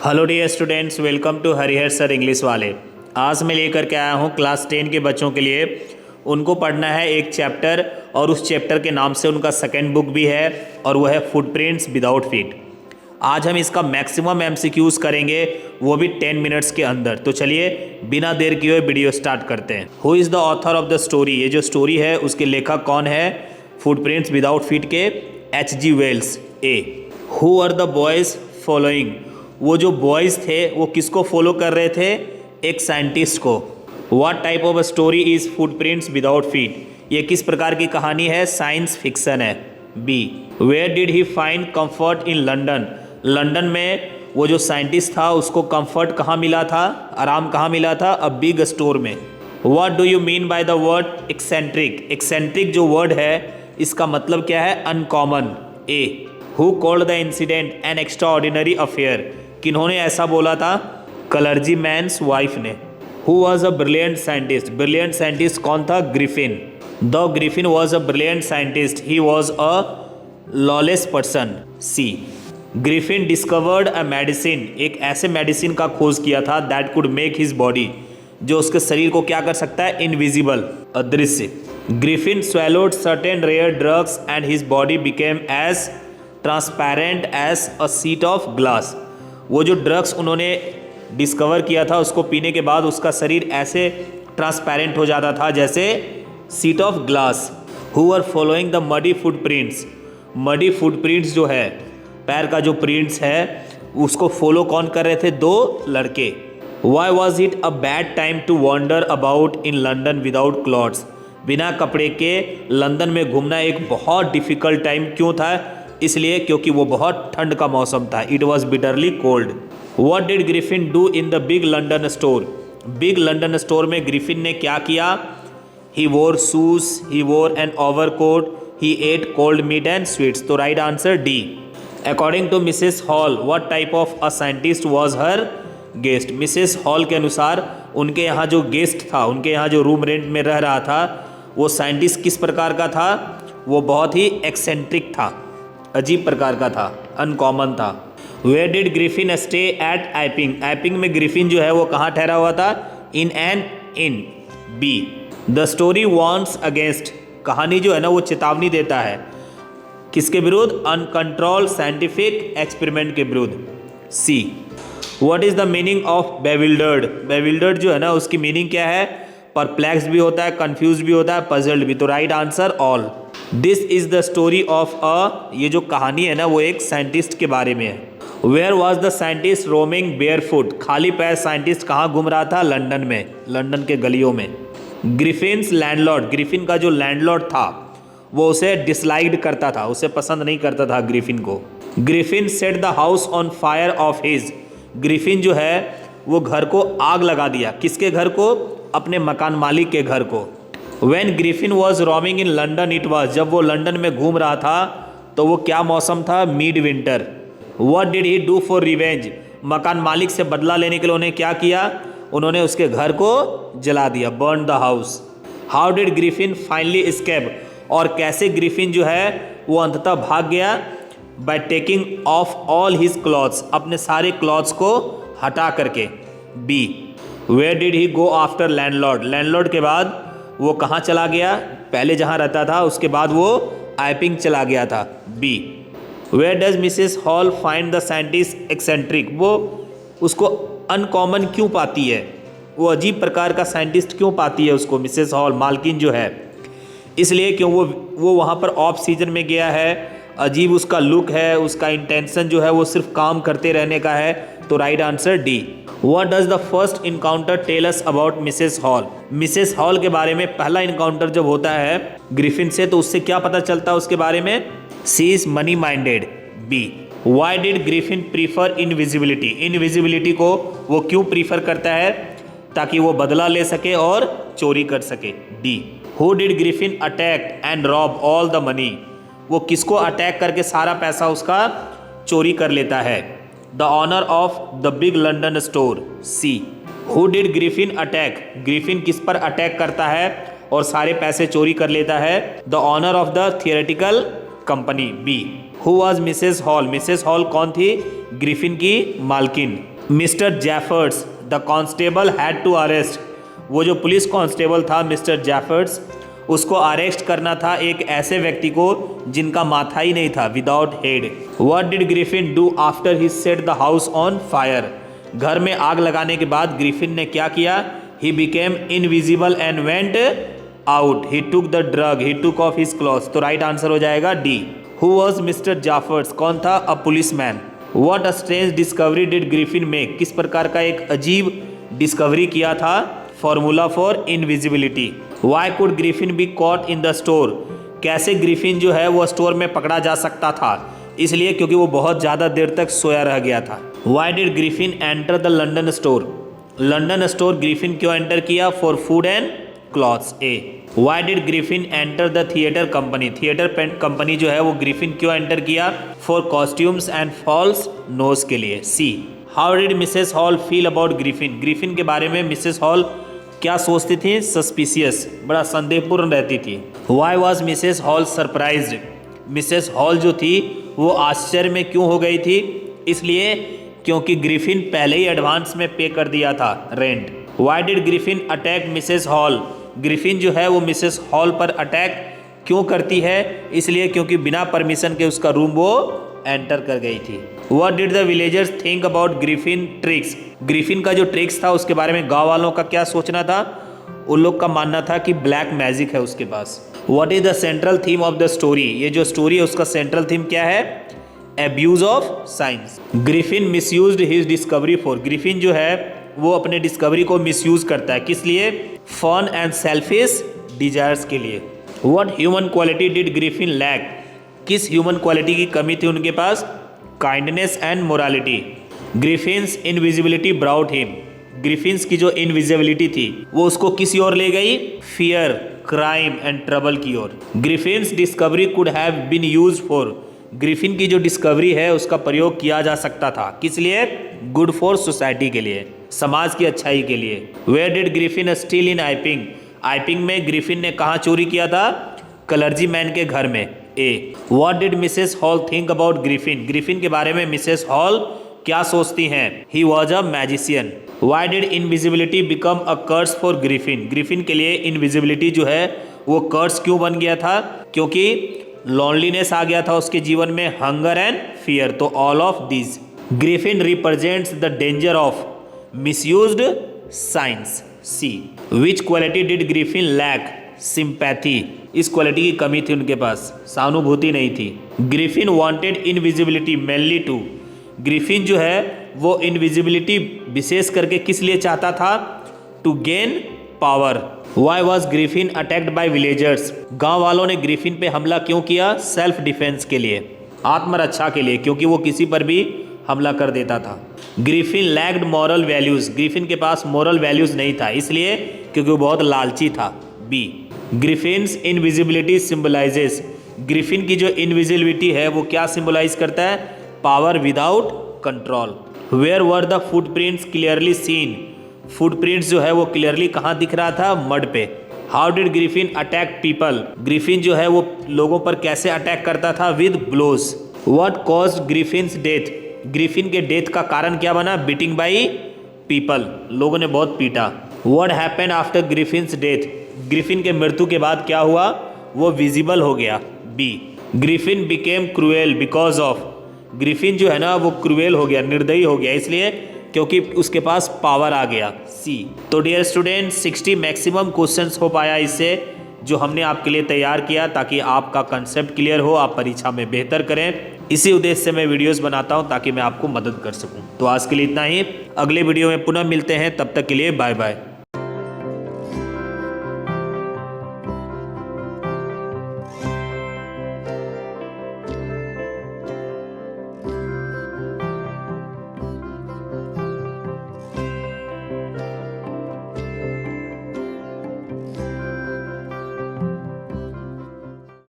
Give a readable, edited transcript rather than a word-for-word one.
Hello dear students, welcome to Harihar sir English वाले। आज मैं लेकर के आया हूँ क्लास 10 के बच्चों के लिए। उनको पढ़ना है एक चैप्टर और उस चैप्टर के नाम से उनका सेकंड बुक भी है और वो है फुटप्रिंट्स विदाउट फीट। आज हम इसका मैक्सिमम एमसीक्यूज करेंगे, वो भी 10 मिनट्स के अंदर। तो चलिए बिना देर किए वीडियो स्टार्ट करते हैं। Who is the author of the story? ये जो स्टोरी है उसके लेखक कौन है? फुटप्रिंट्स विदाउट फीट के H.G. Wells. A who are the boys following? वो जो बॉयज़ थे वो किसको फॉलो कर रहे थे? एक साइंटिस्ट को। What type of a story is footprints without feet? ये किस प्रकार की कहानी है? साइंस फिक्सन है। B where did he find comfort in London? London में वो जो साइंटिस्ट था उसको कंफर्ट कहाँ मिला था? आराम कहाँ मिला था? अ बिग स्टोर में। What do you mean by the word eccentric? Eccentric जो वर्ड है इसका मतलब क्या है? Uncommon. A who called the incident an extraordinary affair? किन्होंने ऐसा बोला था? क्लर्जी मैन्स वाइफ ने। Who was a brilliant scientist? Brilliant scientist कौन था? Griffin. The Griffin was a brilliant scientist, he was a lawless person. C Griffin discovered a medicine, एक ऐसे medicine का खोज किया था that could make his body, जो उसके शरीर को क्या कर सकता है? इनविजिबल, अदृश्य। Griffin swallowed certain rare drugs and his body became as transparent as a sheet of glass. वो जो ड्रग्स उन्होंने डिस्कवर किया था उसको पीने के बाद उसका शरीर ऐसे ट्रांसपेरेंट हो जाता था जैसे sheet of glass. Who are following the muddy footprints? Muddy footprints जो है, पैर का जो प्रिंट्स है उसको फॉलो कौन कर रहे थे? दो लड़के। Why was it a bad time to wander about in London without clothes? बिना कपड़े के लंदन में घूमना एक बहुत डिफ़िकल्ट टाइम क्यों था? इसलिए क्योंकि वो बहुत ठंड का मौसम था। It was bitterly cold. What did Griffin do in the big London store? Big London store में ग्रिफिन ने क्या किया? He wore shoes, he wore an overcoat, he ate cold meat and sweets. तो right answer D. According to Mrs Hall what type of a scientist was her guest? Mrs Hall के अनुसार उनके यहाँ जो guest था, उनके यहाँ जो रूम रेंट में रह रहा था, वो साइंटिस्ट किस प्रकार का था? वो बहुत ही एक्सेंट्रिक था, अजीब प्रकार का था, अनकॉमन था। Where did Griffin stay at Iping? Iping में ग्रिफिन जो है वो कहाँ ठहरा हुआ था? In an inn. B the story warns against, कहानी जो है ना वो चेतावनी देता है किसके विरुद्ध? अनकंट्रोल्ड साइंटिफिक एक्सपेरिमेंट के विरुद्ध। C what is the meaning of bewildered? Bewildered जो है ना उसकी मीनिंग क्या है? परप्लेक्स भी होता है, कंफ्यूज भी होता है, पजल्ड भी। तो right answer all. This is the story of a, ये जो कहानी है ना वो एक साइंटिस्ट के बारे में है। Where was the scientist roaming barefoot? खाली पैर साइंटिस्ट कहाँ घूम रहा था? लंदन में, लंदन के गलियों में। ग्रिफिन्स लैंडलॉर्ड, ग्रिफिन का जो लैंडलॉर्ड था वो उसे डिसलाइक्ड करता था, उसे पसंद नहीं करता था ग्रिफिन को। Griffin set the house on fire of his, Griffin जो है वो घर को आग लगा दिया। किसके घर को? अपने मकान मालिक के घर को। When Griffin was roaming in London it was, जब वो लंदन में घूम रहा था तो वो क्या मौसम था? Mid winter. What did he do for revenge? मकान मालिक से बदला लेने के लिए उन्हें क्या किया? उन्होंने उसके घर को जला दिया, burn the house. How did Griffin finally escape? और कैसे ग्रिफिन जो है वो अंततः भाग गया? By taking off all his clothes, अपने सारे क्लॉथ्स को हटा करके। B where did he go after landlord? Landlord के बाद वो कहाँ चला गया? पहले जहाँ रहता था उसके बाद वो आइपिंग चला गया था। B where does Mrs Hall find the scientist eccentric? वो उसको अनकॉमन क्यों पाती है? वो अजीब प्रकार का साइंटिस्ट क्यों पाती है उसको? मिसेस हॉल मालकिन जो है, इसलिए क्यों वो वहाँ पर ऑफ सीजन में गया है, अजीब उसका लुक है, उसका इंटेंशन जो है वो सिर्फ काम करते रहने का है। तो right answer D. What does the first encounter tell us about Mrs Hall? Mrs Hall के बारे में पहला इनकाउंटर जब होता है ग्रिफिन से तो उससे क्या पता चलता है उसके बारे में? C is money minded. B why did Griffin prefer invisibility? Invisibility को वो क्यों प्रीफर करता है? ताकि वो बदला ले सके और चोरी कर सके। D who did Griffin attack and rob all the money? वो किसको अटैक करके सारा पैसा उसका चोरी कर लेता है? The owner of the big London store. C who did Griffin attack? Griffin किस पर अटैक करता है और सारे पैसे चोरी कर लेता है? The owner of the theoretical company. B who was Mrs Hall? Mrs Hall कौन थी? ग्रिफिन की मालकिन। Mr Jaffers the constable had to arrest, वो जो पुलिस कांस्टेबल था मिस्टर जेफर्ड्स, उसको अरेस्ट करना था एक ऐसे व्यक्ति को जिनका माथा ही नहीं था, without head. What did Griffin do after he set the house on fire, घर में आग लगाने के बाद ग्रिफिन ने क्या किया? He became invisible and went out, he took the drug, he took off his clothes. तो राइट आंसर हो जाएगा D. Who was Mr Jaffers, कौन था? A policeman. What a strange discovery did Griffin make, किस प्रकार का एक अजीब डिस्कवरी किया था? Formula for invisibility. Why could Griffin be caught in the store, कैसे ग्रिफिन जो है वो स्टोर में पकड़ा जा सकता था? इसलिए क्योंकि वो बहुत ज़्यादा देर तक सोया रह गया था। Why did Griffin enter the London store, London store Griffin क्यों एंटर किया? For food and clothes. A. Why did Griffin enter the theatre company, theatre company जो है वो ग्रिफिन क्यों एंटर किया? For costumes and false nose के लिए। C. How did Mrs Hall feel about Griffin, Griffin के बारे में मिसेस हॉल क्या सोचती थी? सस्पिशियस, बड़ा संदेहपूर्ण रहती थी। Why was Mrs hall surprised, Mrs hall जो थी वो आश्चर्य में क्यों हो गई थी? इसलिए क्योंकि ग्रिफिन पहले ही एडवांस में पे कर दिया था rent. Y did Griffin attack Mrs hall, Griffin जो है वो मिसेस हॉल पर अटैक क्यों करती है? इसलिए क्योंकि बिना परमिशन के उसका रूम वो एंटर कर गई थी। What did the villagers think about Griffin tricks, Griffin का जो ट्रिक्स था उसके बारे में गांव वालों का क्या सोचना था? उन लोग का मानना था कि ब्लैक मैजिक है उसके पास। What is the central theme of the story, ये जो स्टोरी है उसका सेंट्रल थीम क्या है? Abuse of science. Griffin misused his discovery for, Griffin जो है वो अपने डिस्कवरी को मिसयूज करता है, किस लिए? फन एंड सेल्फिश डिजायर्स के लिए। What human quality did Griffin lack, किस ह्यूमन क्वालिटी की कमी थी उनके पास? Kindness and morality. Griffin's invisibility brought him, Griffin's की जो इनविजिबिलिटी थी वो उसको किसी ओर ले गई? फियर, क्राइम एंड ट्रबल की ओर। Griffin's discovery could have been used for, Griffin की जो डिस्कवरी है उसका प्रयोग किया जा सकता था, किस लिए? गुड फॉर सोसाइटी के लिए, समाज की अच्छाई के लिए। Where did Griffin steel in आइपिंग, Iping में ग्रिफिन ने कहाँ चोरी किया था? क्लर्जी मैन के घर में। A. What did Mrs Hall think about Griffin, Griffin के बारे में मिसेस हॉल क्या सोचती हैं? He was a magician. Why did invisibility become a curse for Griffin, Griffin के लिए इनविजिबिलिटी जो है वो कर्स क्यों बन गया था? क्योंकि लॉनलीनेस आ गया था उसके जीवन में, हंगर एंड फियर। तो all of these. Griffin represents the danger of misused science. C. Which quality did Griffin lack? Sympathy, इस क्वालिटी की कमी थी उनके पास, सहानुभूति नहीं थी। Griffin wanted invisibility mainly to, Griffin जो है वो इनविजिबिलिटी विशेष करके किस लिए चाहता था? To gain power. Why was Griffin attacked by villagers, गांव वालों ने ग्रिफिन पे हमला क्यों किया? सेल्फ डिफेंस के लिए, आत्मरक्षा के लिए, क्योंकि वो किसी पर भी हमला कर देता था। Griffin lacked moral values, Griffin के पास मॉरल वैल्यूज नहीं था, इसलिए क्योंकि वो बहुत लालची था। B. Griffin's invisibility symbolises, Griffin की जो इनविजिबिलिटी है वो क्या सिंबलाइज करता है? Power without control. Where were the footprints clearly seen, footprints जो है वो क्लियरली कहाँ दिख रहा था? मड पे। How did Griffin attack people, Griffin जो है वो लोगों पर कैसे अटैक करता था? With blows. What caused Griffin's death, Griffin के डेथ का कारण क्या बना? बीटिंग बाई पीपल, लोगों ने बहुत पीटा। What happened after Griffin's death, Griffin के मृत्यु के बाद क्या हुआ? वो विजिबल हो गया। B. Griffin became cruel because of, Griffin जो है ना वो क्रूएल हो गया, निर्दयी हो गया, इसलिए क्योंकि उसके पास पावर आ गया। सी। तो डियर स्टूडेंट 60 मैक्सिमम क्वेश्चंस हो पाया इससे, जो हमने आपके लिए तैयार किया ताकि आपका कंसेप्ट क्लियर हो, आप परीक्षा में बेहतर करें। इसी उद्देश्य से मैं वीडियोस बनाता हूं ताकि मैं आपको मदद कर सकूं। तो आज के लिए इतना ही, अगले वीडियो में पुनः मिलते हैं, तब तक के लिए बाय बाय।